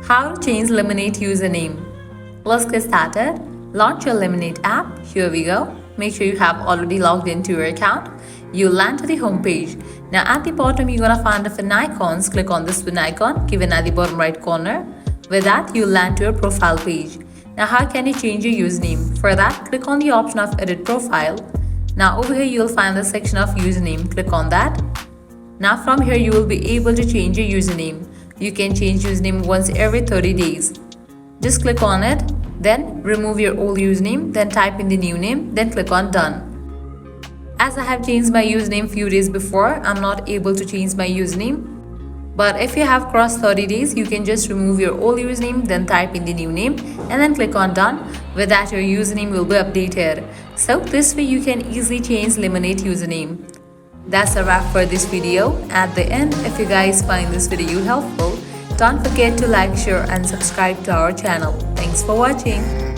How to change Lemon8 username. Let's get started. Launch your Lemon8 app. Here we go. Make sure you have already logged into your account. You'll land to the home page. Now at the bottom you're gonna find the fin icons. Click on this fin icon given at the bottom right corner. With that you'll land to your profile page. Now how can you change your username? For that, click on the option of edit profile. Now over here you'll find the section of username. Click on that. Now from here you will be able to change your username. You can change username once every 30 days. Just click on it, then remove your old username, then type in the new name, then click on done. As I have changed my username few days before, I'm not able to change my username. But if you have crossed 30 days, you can just remove your old username, then type in the new name and then click on done. With that your username will be updated. So this way you can easily change Lemon8 username. That's a wrap for this video. At the end, if you guys find this video helpful, don't forget to like, share and subscribe to our channel. Thanks for watching.